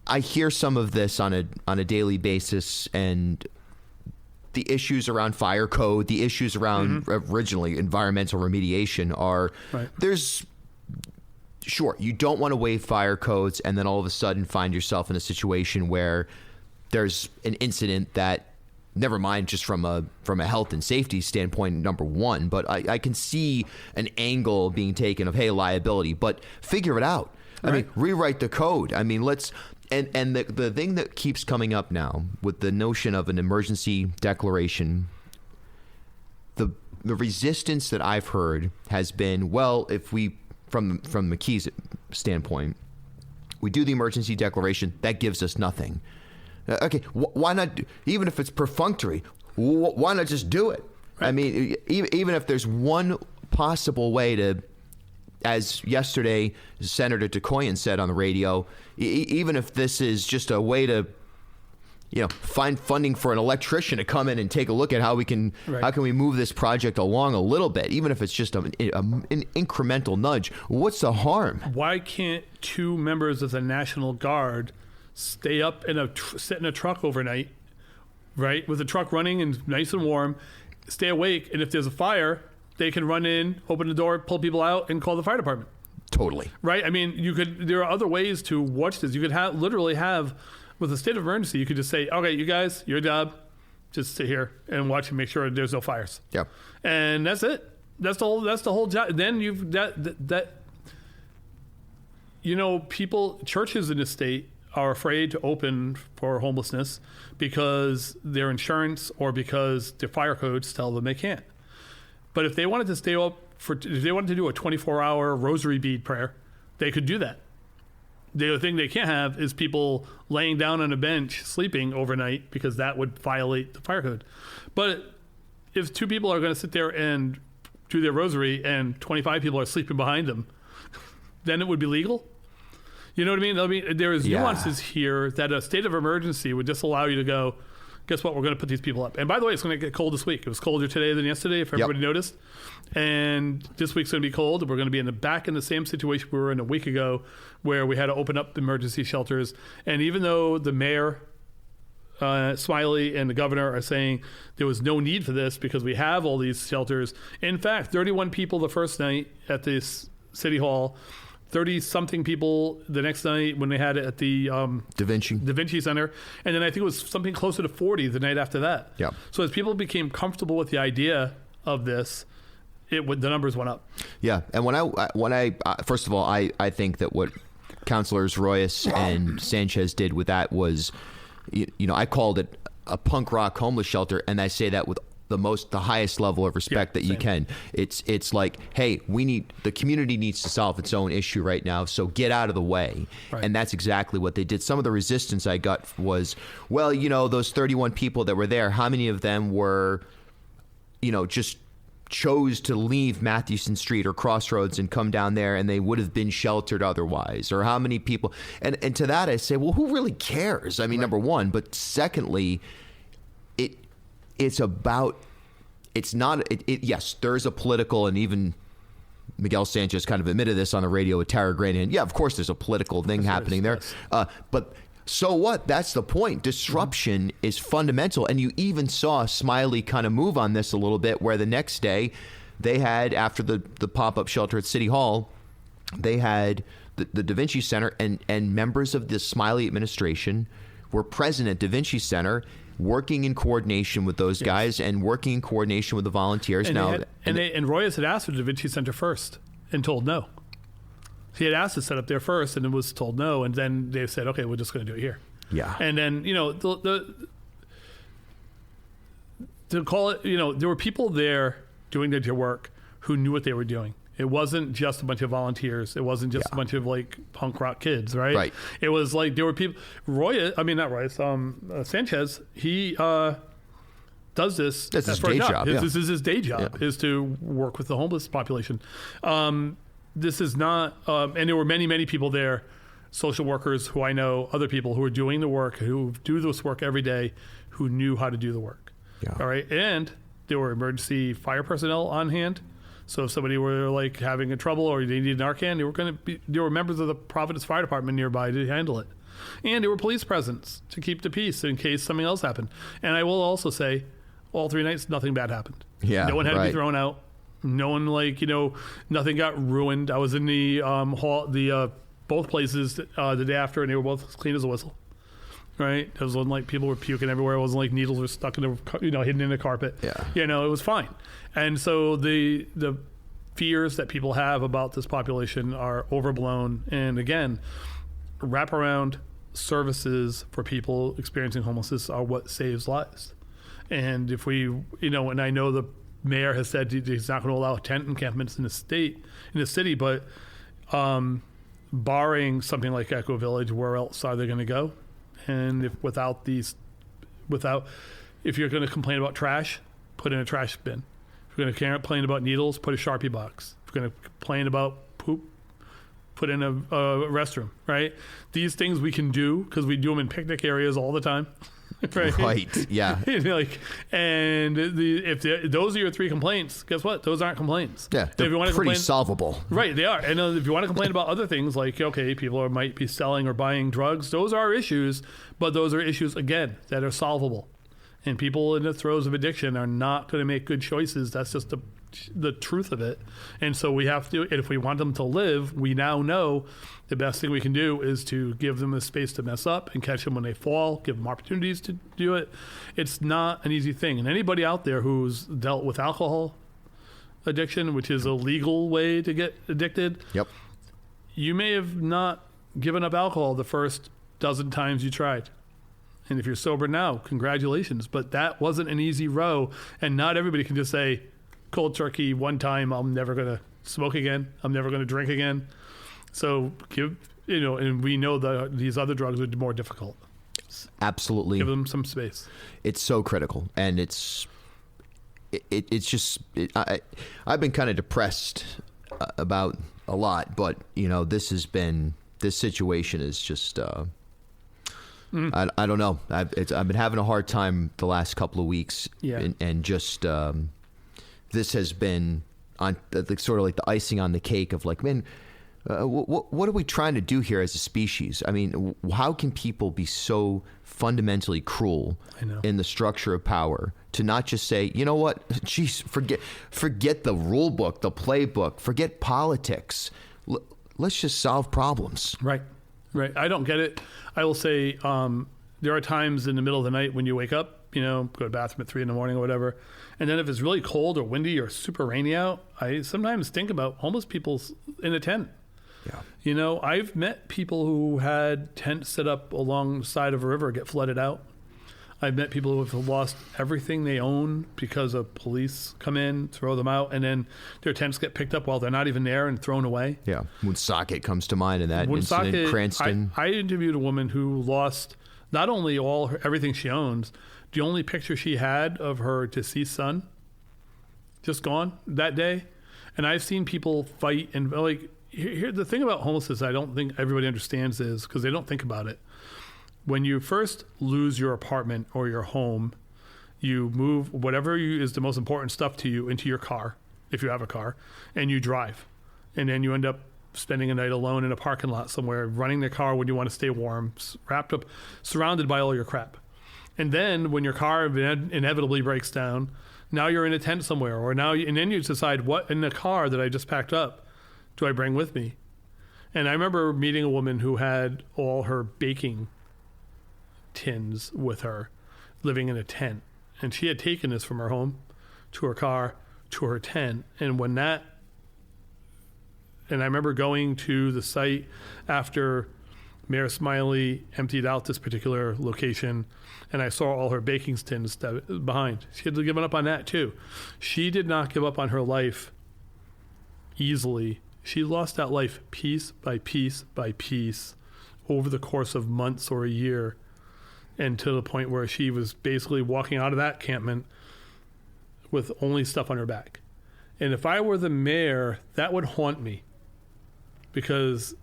I hear some of this on a daily basis, and the issues around fire code, the issues around originally environmental remediation are there's sure, you don't want to waive fire codes and then all of a sudden find yourself in a situation where there's an incident that, never mind just from a health and safety standpoint, number one, but I can see an angle being taken of, hey, liability, but figure it out. Right. I mean, rewrite the code. I mean, and the thing that keeps coming up now with the notion of an emergency declaration, the resistance that I've heard has been, well, if we, from McKee's standpoint, we do the emergency declaration, that gives us nothing. Okay, why not, even if it's perfunctory, why not just do it? Right. I mean, even if there's one possible way to, as yesterday Senator Decoyan said on the radio, even if this is just a way to, find funding for an electrician to come in and take a look at how we can, how can we move this project along a little bit, even if it's just an incremental nudge. What's the harm? Why can't two members of the National Guard stay up sit in a truck overnight, right, with the truck running and nice and warm, stay awake, and if there's a fire, they can run in, open the door, pull people out, and call the fire department. Totally. Right? I mean, there are other ways to watch this. You could literally have, with a state of emergency, you could just say, okay, you guys, your job, just sit here and watch and make sure there's no fires. Yeah. And that's it. That's the whole job. Then you've churches in the state are afraid to open for homelessness because their insurance or because their fire codes tell them they can't. But if they wanted to stay up if they wanted to do a 24-hour rosary bead prayer, they could do that. The other thing they can't have is people laying down on a bench sleeping overnight because that would violate the fire code. But if two people are going to sit there and do their rosary and 25 people are sleeping behind them, then it would be legal. You know what I mean? There is nuances here that a state of emergency would just allow you to go, guess what? We're going to put these people up. And by the way, it's going to get cold this week. It was colder today than yesterday, if everybody noticed. And this week's going to be cold. We're going to be back in the same situation we were in a week ago where we had to open up the emergency shelters. And even though the mayor, Smiley, and the governor are saying there was no need for this because we have all these shelters. In fact, 31 people the first night at this city hall, 30-something people the next night when they had it at the Da Vinci Center. And then I think it was something closer to 40 the night after that. Yeah. So as people became comfortable with the idea of this, the numbers went up. Yeah. And when I first of all, I think that what Councilors Royce and Sanchez did with that was, I called it a punk rock homeless shelter. And I say that with the highest level of respect that you can. It's like, hey, the community needs to solve its own issue right now, so get out of the way. Right. And that's exactly what they did. Some of the resistance I got was, well, those 31 people that were there, how many of them were, just chose to leave Mathewson Street or Crossroads and come down there and they would have been sheltered otherwise? Or how many people? And to that I say, well, who really cares? I mean, number one, but secondly, yes, there's a political, and even Miguel Sanchez kind of admitted this on the radio with Tara Granihan. Yeah, of course there's a political thing happening there. Yes. But so what? That's the point. Disruption is fundamental. And you even saw Smiley kind of move on this a little bit, where the next day they had, after the pop-up shelter at City Hall, they had the Da Vinci Center and members of the Smiley administration were present at Da Vinci Center, working in coordination with those guys and working in coordination with the volunteers. And Royce had asked for the Da Vinci Center first and told no. He had asked to set up there first and it was told no. And then they said, okay, we're just going to do it here. Yeah. And then, to call it, there were people there doing their work who knew what they were doing. It wasn't just a bunch of volunteers. It wasn't just a bunch of punk rock kids, right? Right. It was like there were people. Sanchez. He does this. That's his day job. This is his day job, is to work with the homeless population. This is not. And there were many, many people there, social workers who I know, other people who are doing the work, who do this work every day, who knew how to do the work. Yeah. All right, and there were emergency fire personnel on hand. So if somebody were having a trouble or they needed Narcan, there were members of the Providence Fire Department nearby to handle it. And there were police presence to keep the peace in case something else happened. And I will also say, all 3 nights, nothing bad happened. Yeah, no one had to be thrown out. No one, like, nothing got ruined. I was in the both places the day after, and they were both as clean as a whistle. Right? It wasn't like people were puking everywhere. It wasn't like needles were stuck in the, hidden in the carpet. Yeah. It was fine. And so the fears that people have about this population are overblown. And again, wraparound services for people experiencing homelessness are what saves lives. And if we, and I know the mayor has said he's not going to allow tent encampments in the city, but barring something like Echo Village, where else are they going to go? And if you're going to complain about trash, put in a trash bin. If you're going to complain about needles, put a Sharpie box. If you're going to complain about poop, put in a restroom, right? These things we can do because we do them in picnic areas all the time. Right. Yeah. If those are your 3 complaints, guess what? Those aren't complaints. Yeah, they're if you want to pretty complain, solvable. Right, they are. And if you want to complain about other things, like, okay, people might be selling or buying drugs, those are issues, but those are issues, again, that are solvable. And people in the throes of addiction are not going to make good choices. That's just the truth of it. And so we have to, and if we want them to live, we now know the best thing we can do is to give them a space to mess up and catch them when they fall, give them opportunities to do it. It's not an easy thing. And anybody out there who's dealt with alcohol addiction, which is a legal way to get addicted, yep, you may have not given up alcohol the first dozen times you tried. And if you're sober now, congratulations. But that wasn't an easy row. And not everybody can just say, cold turkey, one time, I'm never going to smoke again. I'm never going to drink again. So and we know that these other drugs are more difficult. Absolutely. Give them some space. It's so critical. And it's just, I've been kind of depressed about a lot, but this situation is just, I don't know. I've been having a hard time the last couple of weeks. Yeah. And just, this has been on sort of like the icing on the cake of like, man, what are we trying to do here as a species? I mean, how can people be so fundamentally cruel in the structure of power to not just say, you know what, geez, forget the rule book, the playbook, forget politics. Let's just solve problems. Right. I don't get it. I will say there are times in the middle of the night when you wake up, go to the bathroom at 3 a.m. or whatever. And then if it's really cold or windy or super rainy out, I sometimes think about homeless people in a tent. Yeah. I've met people who had tents set up alongside of a river get flooded out. I've met people who have lost everything they own because of police come in, throw them out, and then their tents get picked up while they're not even there and thrown away. Yeah. Woonsocket comes to mind in that incident. Cranston. I interviewed a woman who lost not only everything she owns, the only picture she had of her deceased son just gone that day. And I've seen people fight and here the thing about homelessness I don't think everybody understands is because they don't think about it. When you first lose your apartment or your home, you move whatever is the most important stuff to you into your car, if you have a car, and you drive. And then you end up spending a night alone in a parking lot somewhere, running the car when you want to stay warm, wrapped up, surrounded by all your crap. And then when your car inevitably breaks down, now you're in a tent somewhere, and then you decide, what in the car that I just packed up do I bring with me? And I remember meeting a woman who had all her baking tins with her, living in a tent. And she had taken this from her home to her car to her tent. And I remember going to the site after Mayor Smiley emptied out this particular location, and I saw all her baking tins behind. She had given up on that too. She did not give up on her life easily. She lost that life piece by piece by piece over the course of months or a year, and to the point where she was basically walking out of that encampment with only stuff on her back. And if I were the mayor, that would haunt me, because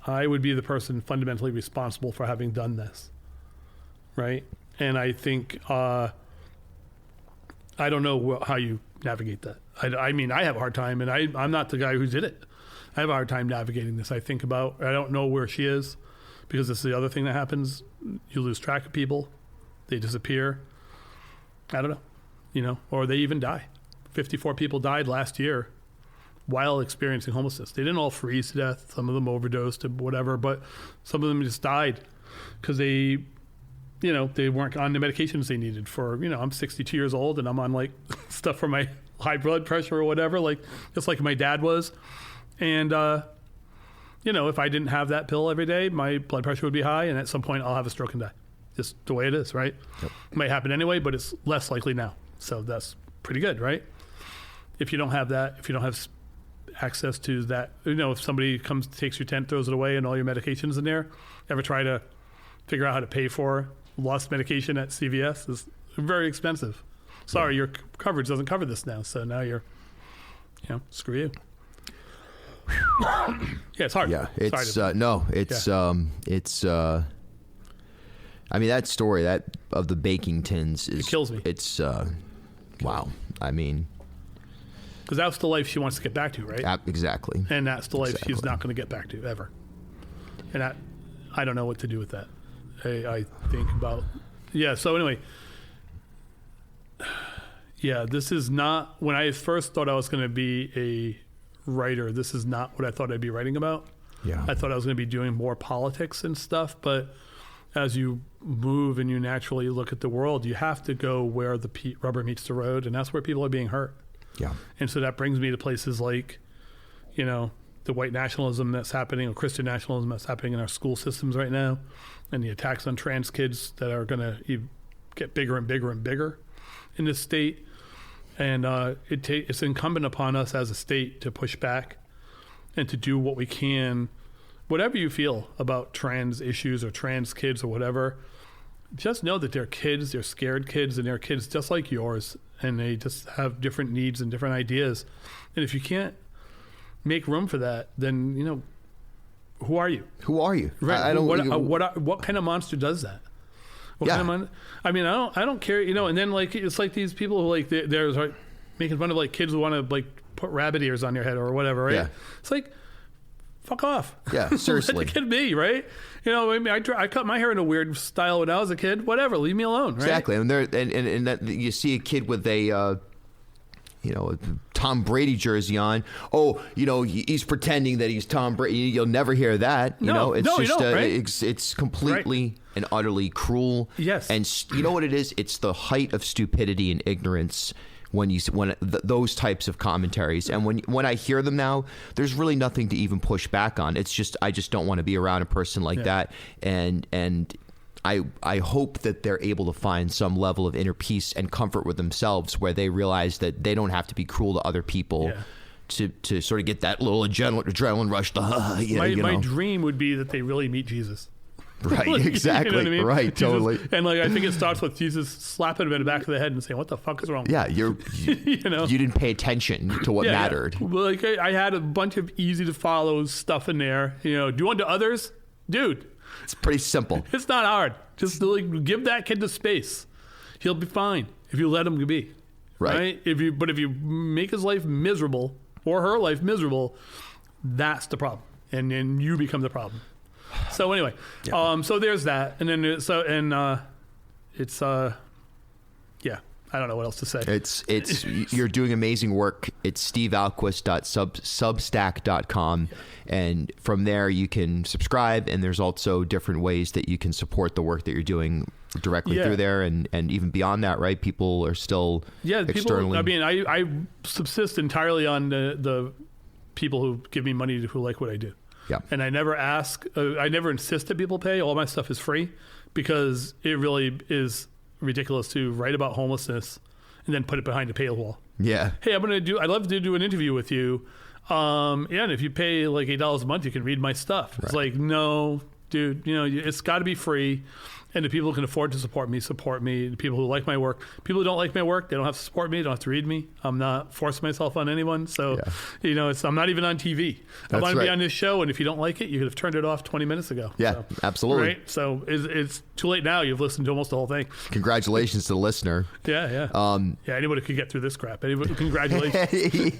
I would be the person fundamentally responsible for having done this, right? And I think, I don't know how you navigate that. I mean, I have a hard time, and I'm not the guy who did it. I have a hard time navigating this. I don't know where she is, because this is the other thing that happens. You lose track of people. They disappear. I don't know, or they even die 54 people died last year while experiencing homelessness. They didn't all freeze to death. Some of them overdosed or whatever, but some of them just died because they weren't on the medications they needed for, I'm 62 years old and I'm on like stuff for my high blood pressure or whatever, like just like my dad was. And, if I didn't have that pill every day, my blood pressure would be high. And at some point I'll have a stroke and die. Just the way it is, right? Yep. It might happen anyway, but it's less likely now. So that's pretty good, right? If you don't have that, if you don't have access to that, if somebody comes, takes your tent, throws it away and all your medications in there, ever try to figure out how to pay for lost medication at CVS? Is very expensive. Sorry, your coverage doesn't cover this now. So now you're, screw you. Yeah, it's hard. Yeah, it's I mean, that story of the baking tins it kills me. It's wow. I mean, because that's the life she wants to get back to, right? Exactly. And that's the life she's not going to get back to ever. And I don't know what to do with that. I think about so anyway, this is not, when I first thought I was going to be a writer, this is not what I thought I'd be writing about. Yeah. I thought I was going to be doing more politics and stuff, but as you move and you naturally look at the world, you have to go where the rubber meets the road, and that's where people are being hurt. Yeah. And so that brings me to places like, the white nationalism that's happening, or Christian nationalism that's happening in our school systems right now, and the attacks on trans kids that are going to get bigger and bigger and bigger in this state. And it's incumbent upon us as a state to push back and to do what we can. Whatever you feel about trans issues or trans kids or whatever, just know that they're kids, they're scared kids, and they're kids just like yours, and they just have different needs and different ideas. And if you can't make room for that, then, who are you? Who are you? Right. I don't. What kind of monster does that? I don't care. And then it's like these people who they're like making fun of like kids who want to like put rabbit ears on your head or whatever, right? Yeah. It's like, fuck off. Yeah, seriously. Let the kid be, right? I cut my hair in a weird style when I was a kid. Whatever, leave me alone, right? Exactly. And that you see a kid with a Tom Brady jersey on. Oh, he's pretending that he's Tom Brady. You'll never hear that. It's completely and utterly cruel. Yes. And you know what it is? It's the height of stupidity and ignorance when those types of commentaries. And when I hear them now, there's really nothing to even push back on. It's just, I just don't want to be around a person like that. And I hope that they're able to find some level of inner peace and comfort with themselves, where they realize that they don't have to be cruel to other people to sort of get that little adrenaline rush. My dream would be that they really meet Jesus. Right, exactly. You know what I mean? Right, totally. And I think it starts with Jesus slapping him in the back of the head and saying, "What the fuck is wrong?" Yeah, you didn't pay attention to what mattered. Yeah. Well, I had a bunch of easy to follow stuff in there. Do unto others, dude. It's pretty simple. It's not hard. Just give that kid the space. He'll be fine if you let him be. Right? If you make his life miserable or her life miserable, that's the problem, and then you become the problem. So anyway, so there's that, and then it's I don't know what else to say. It's you're doing amazing work. It's steveahlquist.substack.com, and from there you can subscribe, and there's also different ways that you can support the work that you're doing directly through there, and even beyond that, right? People are still externally. People, I subsist entirely on the people who give me money who like what I do. Yeah. And I never ask, I never insist that people pay. All my stuff is free, because it really is ridiculous to write about homelessness and then put it behind a paywall. Yeah. Hey, I'd love to do an interview with you. And if you pay like $8 a month, you can read my stuff. Right. It's like, no, dude, it's got to be free. And the people who can afford to support me. The people who like my work. People who don't like my work, they don't have to support me. They don't have to read me. I'm not forcing myself on anyone. So, I'm not even on TV. I'm going to be on this show, and if you don't like it, you could have turned it off 20 minutes ago. Yeah, so, absolutely. Right? So it's too late now. You've listened to almost the whole thing. Congratulations to the listener. Yeah. Anybody could get through this crap. Congratulations.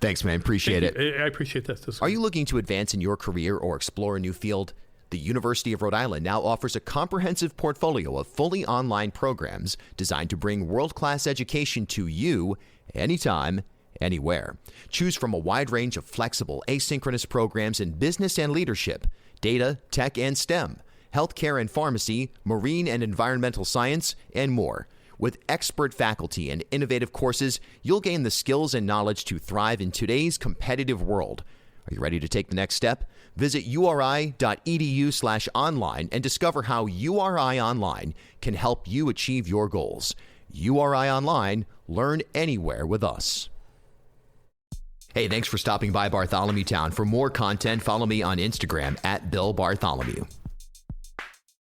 Thanks, man. Appreciate it. I appreciate this. Are you looking to advance in your career or explore a new field? The University of Rhode Island now offers a comprehensive portfolio of fully online programs designed to bring world-class education to you anytime, anywhere. Choose from a wide range of flexible, asynchronous programs in business and leadership, data, tech, and STEM, healthcare and pharmacy, marine and environmental science, and more. With expert faculty and innovative courses, you'll gain the skills and knowledge to thrive in today's competitive world. Are you ready to take the next step? Visit uri.edu/online and discover how URI Online can help you achieve your goals. URI Online, learn anywhere with us. Hey, thanks for stopping by Bartholomew Town. For more content, follow me on Instagram @BillBartholomew.